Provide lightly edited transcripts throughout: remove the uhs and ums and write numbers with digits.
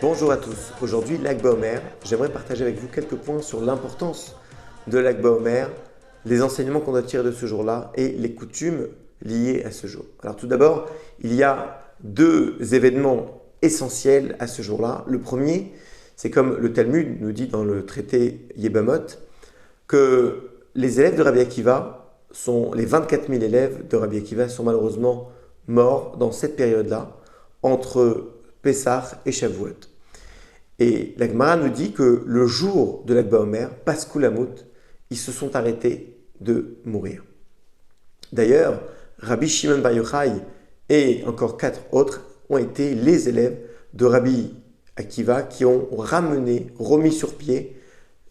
Bonjour à tous, aujourd'hui Lag BaOmer, j'aimerais partager avec vous quelques points sur l'importance de Lag BaOmer, les enseignements qu'on doit tirer de ce jour-là et les coutumes liées à ce jour. Alors tout d'abord, il y a deux événements essentiels à ce jour-là. Le premier, c'est comme le Talmud nous dit dans le traité Yebamot, que les élèves de Rabbi Akiva les 24 000 élèves de Rabbi Akiva sont malheureusement morts dans cette période-là, entre Pessah et Shavuot. Et la Gemara nous dit que le jour de Lag BaOmer, Paskoulamut, ils se sont arrêtés de mourir. D'ailleurs, Rabbi Shimon Bar Yochai et encore 4 autres ont été les élèves de Rabbi Akiva qui ont remis sur pied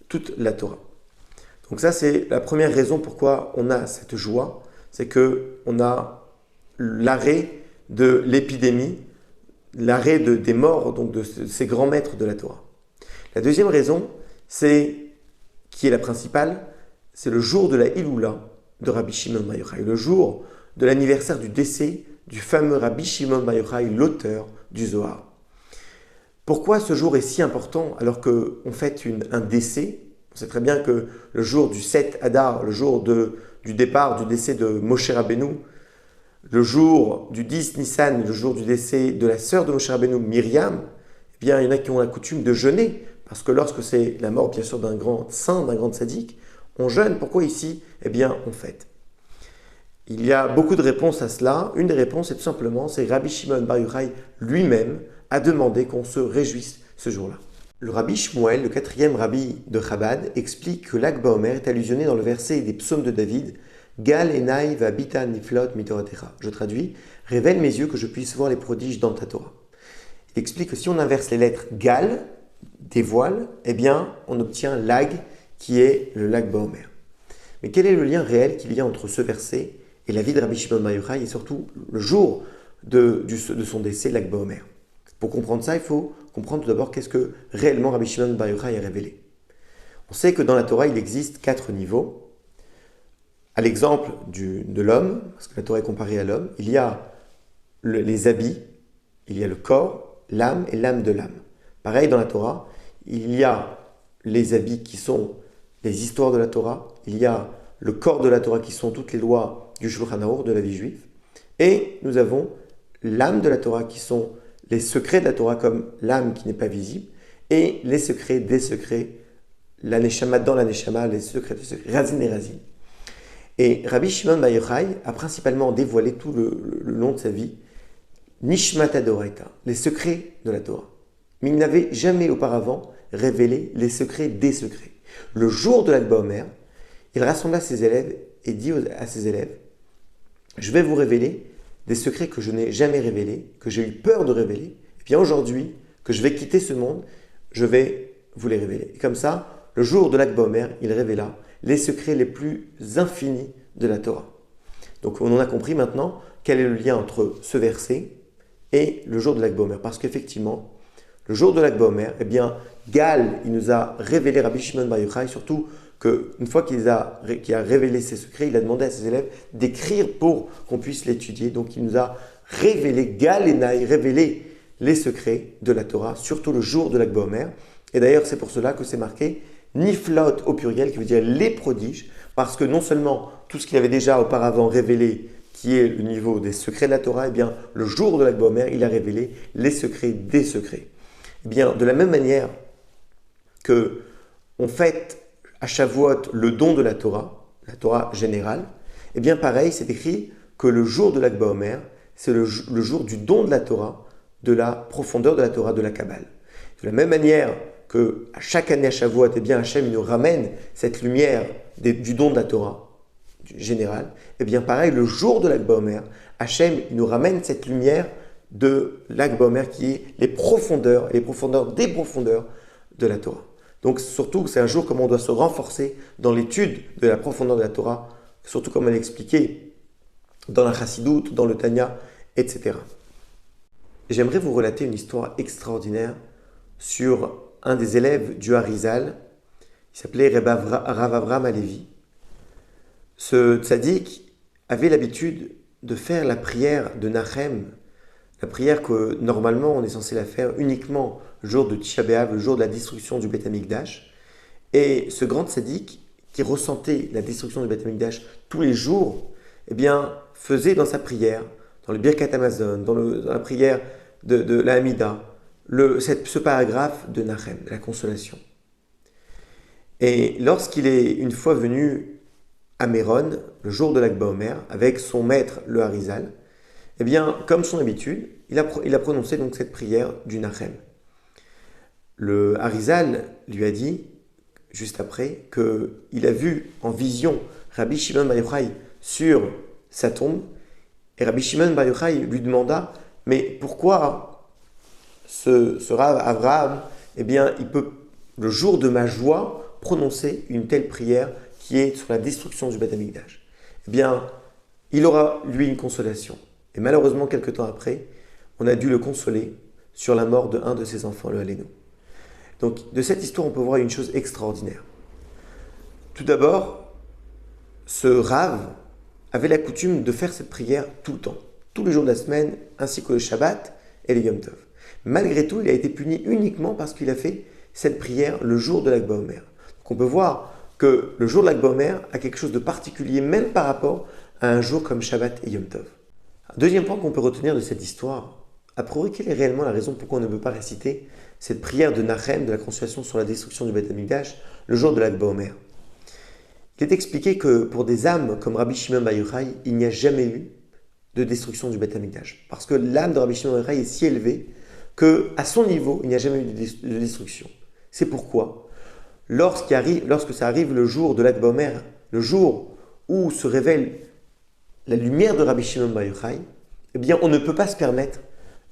toute la Torah. Donc ça, c'est la première raison pourquoi on a cette joie, c'est qu'on a l'arrêt de l'épidémie, l'arrêt des morts, donc de ces grands maîtres de la Torah. La deuxième raison, qui est la principale, c'est le jour de la Iloula de Rabbi Shimon Bar Yochai, le jour de l'anniversaire du décès du fameux Rabbi Shimon Bar Yochai, l'auteur du Zohar. Pourquoi ce jour est si important alors qu'on fête un décès? On sait très bien que le jour du 7 Adar, le jour du départ, du décès de Moshe Rabbeinu, le jour du 10 Nissan, le jour du décès de la sœur de Moshe Rabbeinu, Myriam, eh bien, il y en a qui ont la coutume de jeûner, parce que lorsque c'est la mort, bien sûr, d'un grand saint, d'un grand tzaddik, on jeûne. Pourquoi ici? Eh bien, on fête. Il y a beaucoup de réponses à cela. Une des réponses, c'est tout simplement, c'est Rabbi Shimon Bar Yochai lui-même a demandé qu'on se réjouisse ce jour-là. Le Rabbi Shmuel, le 4e rabbi de Chabad, explique que Lag BaOmer est allusionné dans le verset des psaumes de David, Gal enai va'bita niflot mitoratecha. Je traduis, révèle mes yeux que je puisse voir les prodiges dans ta Torah. Il explique que si on inverse les lettres Gal, dévoile, eh bien, on obtient Lag, qui est le Lag BaOmer. Mais quel est le lien réel qu'il y a entre ce verset et la vie de Rabbi Shimon Bar Yochai et surtout le jour de son décès, Lag BaOmer? Pour comprendre ça, il faut comprendre tout d'abord qu'est-ce que réellement Rabbi Shimon Bar Yochai a révélé. On sait que dans la Torah, il existe 4 niveaux. À l'exemple de l'homme, parce que la Torah est comparée à l'homme, il y a les habits, il y a le corps, l'âme et l'âme de l'âme. Pareil dans la Torah, il y a les habits qui sont les histoires de la Torah, il y a le corps de la Torah qui sont toutes les lois du Shulchan Aruch, de la vie juive, et nous avons l'âme de la Torah qui sont les secrets de la Torah comme l'âme qui n'est pas visible, et les secrets des secrets, la neshama dans la neshama, les secrets des secrets, razin et razin. Et Rabbi Shimon Bar Yochai a principalement dévoilé tout le long de sa vie Nishmat Adoraita, les secrets de la Torah. Mais il n'avait jamais auparavant révélé les secrets des secrets. Le jour de Lag BaOmer, il rassembla ses élèves et dit à ses élèves, je vais vous révéler des secrets que je n'ai jamais révélés, que j'ai eu peur de révéler. Et bien aujourd'hui, que je vais quitter ce monde, je vais vous les révéler. Et comme ça, le jour de Lag BaOmer, il révéla les secrets les plus infinis de la Torah. Donc on en a compris maintenant quel est le lien entre ce verset et le jour de Lag BaOmer. Parce qu'effectivement, le jour de Lag BaOmer, eh bien, Gal, il nous a révélé Rabbi Shimon Bar Yochai, surtout qu'une fois qu'il a révélé ses secrets, il a demandé à ses élèves d'écrire pour qu'on puisse l'étudier. Donc il nous a révélé, Gal enai, révélé les secrets de la Torah, surtout le jour de Lag BaOmer. Et d'ailleurs, c'est pour cela que c'est marqué Niflot au pluriel, qui veut dire les prodiges, parce que non seulement tout ce qu'il avait déjà auparavant révélé, qui est le niveau des secrets de la Torah, eh bien, le jour de Lag BaOmer, il a révélé les secrets des secrets. Eh bien, de la même manière que on fête à Shavuot le don de la Torah générale, eh bien pareil, c'est écrit que le jour de Lag BaOmer, c'est le jour du don de la Torah, de la profondeur de la Torah, de la Kabbale. De la même manière que à chaque année à Shavuot, eh bien Hachem nous ramène cette lumière du don de la Torah générale, eh bien pareil, le jour de Lag BaOmer, Hachem nous ramène cette lumière de Lag BaOmer qui est les profondeurs des profondeurs de la Torah. Donc surtout, c'est un jour comme on doit se renforcer dans l'étude de la profondeur de la Torah, surtout comme elle est expliquée dans la Chassidoute, dans le Tanya, etc. Et j'aimerais vous relater une histoire extraordinaire sur un des élèves du Harizal. Il s'appelait Rav Avram Halevi. Ce tzaddik avait l'habitude de faire la prière de Nachem, la prière que normalement on est censé la faire uniquement le jour de Tisha B'Av, le jour de la destruction du Beth Amikdash. Et ce grand tzaddik qui ressentait la destruction du Beth Amikdash tous les jours, eh bien, faisait dans sa prière, dans le Birkat Hamazon, dans la prière de la Hamida, ce paragraphe de Nachem, la consolation. Et lorsqu'il est une fois venu à Méron, le jour de l'Ag BaOmer, avec son maître, le Harizal, eh bien, comme son habitude, il a prononcé donc cette prière du Nachem. Le Harizal lui a dit, juste après, qu'il a vu en vision Rabbi Shimon Bar Yochai sur sa tombe, et Rabbi Shimon Bar Yochai lui demanda, mais pourquoi ce Rav Avraham, eh bien, il peut, le jour de ma joie, prononcer une telle prière qui est sur la destruction du Beth Amikdash? Eh bien, il aura, lui, une consolation. Et malheureusement, quelque temps après, on a dû le consoler sur la mort d'un de ses enfants, le Halénou. Donc, de cette histoire, on peut voir une chose extraordinaire. Tout d'abord, ce Rav avait la coutume de faire cette prière tout le temps, tous les jours de la semaine, ainsi que le Shabbat et le Yom Tov. Malgré tout, il a été puni uniquement parce qu'il a fait cette prière le jour de l'Ag BaOmer. Donc, on peut voir que le jour de l'Ag BaOmer a quelque chose de particulier, même par rapport à un jour comme Shabbat et Yom Tov. Un deuxième point qu'on peut retenir de cette histoire, a priori, quelle est réellement la raison pourquoi on ne peut pas réciter cette prière de Nachem, de la consolation sur la destruction du Beth Amikdash, le jour de l'Ag BaOmer? Il est expliqué que pour des âmes comme Rabbi Shimon Bar Yochai, il n'y a jamais eu de destruction du Beth Amikdash. Parce que l'âme de Rabbi Shimon Bar Yochai est si élevée qu'à son niveau, il n'y a jamais eu de destruction. C'est pourquoi, lorsque ça arrive le jour de l'Ag BaOmer, le jour où se révèle la lumière de Rabbi Shimon Bar Yochai, eh bien, on ne peut pas se permettre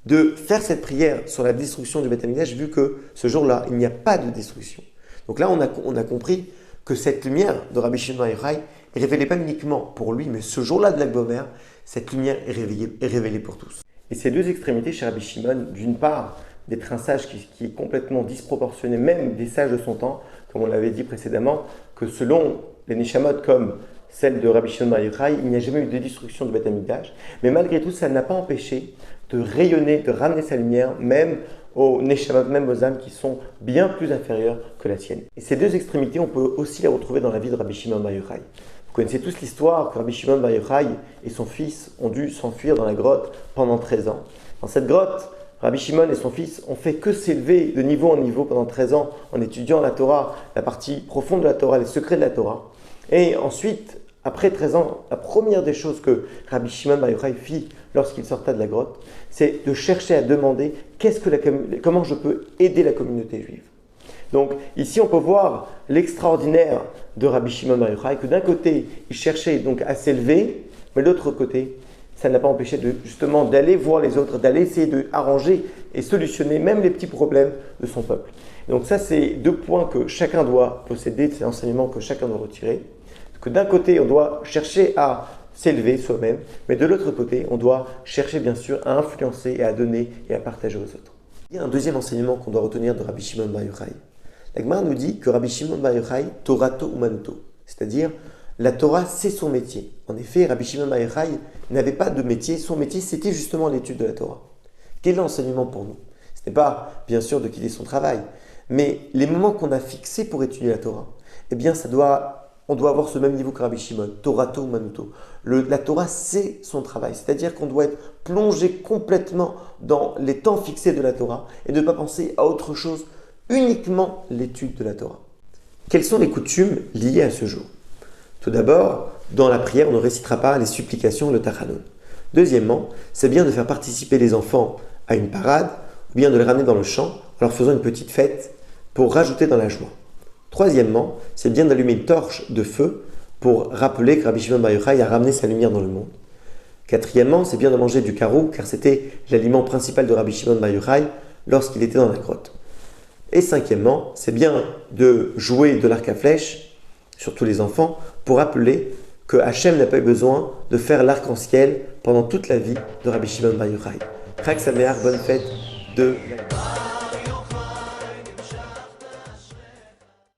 de faire cette prière sur la destruction du Beth Amikdash, vu que ce jour-là, il n'y a pas de destruction. Donc là, on a compris que cette lumière de Rabbi Shimon Bar Yochai est révélée pas uniquement pour lui, mais ce jour-là de l'Ag BaOmer, cette lumière est révélée pour tous. Et ces deux extrémités chez Rabbi Shimon, d'une part, d'être un sage qui est complètement disproportionné, même des sages de son temps, comme on l'avait dit précédemment, que selon les Neshamot comme celle de Rabbi Shimon Bar Yochai, il n'y a jamais eu de destruction du Beth Amikdash, mais malgré tout, ça n'a pas empêché de rayonner, de ramener sa lumière, même aux Neshamot, même aux âmes qui sont bien plus inférieures que la sienne. Et ces deux extrémités, on peut aussi les retrouver dans la vie de Rabbi Shimon Bar Yochai. Vous connaissez tous l'histoire que Rabbi Shimon Bar Yochai et son fils ont dû s'enfuir dans la grotte pendant 13 ans. Dans cette grotte, Rabbi Shimon et son fils ont fait que s'élever de niveau en niveau pendant 13 ans en étudiant la Torah, la partie profonde de la Torah, les secrets de la Torah. Et ensuite, après 13 ans, la première des choses que Rabbi Shimon Bar Yochai fit lorsqu'il sortait de la grotte, c'est de chercher à demander comment je peux aider la communauté juive. Donc ici, on peut voir l'extraordinaire de Rabbi Shimon Bar Yochai, que d'un côté, il cherchait donc à s'élever, mais de l'autre côté, ça n'a pas empêché justement d'aller voir les autres, d'aller essayer d'arranger et solutionner même les petits problèmes de son peuple. Donc ça, c'est deux points que chacun doit posséder, c'est l'enseignement que chacun doit retirer. Que d'un côté, on doit chercher à s'élever soi-même, mais de l'autre côté, on doit chercher bien sûr à influencer et à donner et à partager aux autres. Il y a un deuxième enseignement qu'on doit retenir de Rabbi Shimon Bar Yochai. La Gemara nous dit que Rabbi Shimon Bar Yochai, Torato Umanuto, c'est-à-dire la Torah, c'est son métier. En effet, Rabbi Shimon Bar Yochai n'avait pas de métier, son métier, c'était justement l'étude de la Torah. Quel est l'enseignement pour nous? Ce n'est pas, bien sûr, de quitter son travail, mais les moments qu'on a fixés pour étudier la Torah, eh bien, on doit avoir ce même niveau que Rabbi Shimon, Torato Umanuto. La Torah, c'est son travail, c'est-à-dire qu'on doit être plongé complètement dans les temps fixés de la Torah et ne pas penser à autre chose, uniquement l'étude de la Torah. Quelles sont les coutumes liées à ce jour? Tout d'abord, dans la prière, on ne récitera pas les supplications, le Tachanun. Deuxièmement, c'est bien de faire participer les enfants à une parade ou bien de les ramener dans le champ en leur faisant une petite fête pour rajouter dans la joie. Troisièmement, c'est bien d'allumer une torche de feu pour rappeler que Rabbi Shimon Bar Yochai a ramené sa lumière dans le monde. Quatrièmement, c'est bien de manger du karou car c'était l'aliment principal de Rabbi Shimon Bar Yochai lorsqu'il était dans la grotte. Et cinquièmement, c'est bien de jouer de l'arc à flèche, surtout les enfants, pour rappeler que Hachem n'a pas eu besoin de faire l'arc-en-ciel pendant toute la vie de Rabbi Shimon Bar Yochai. Chag Sameach, bonne fête de l'année.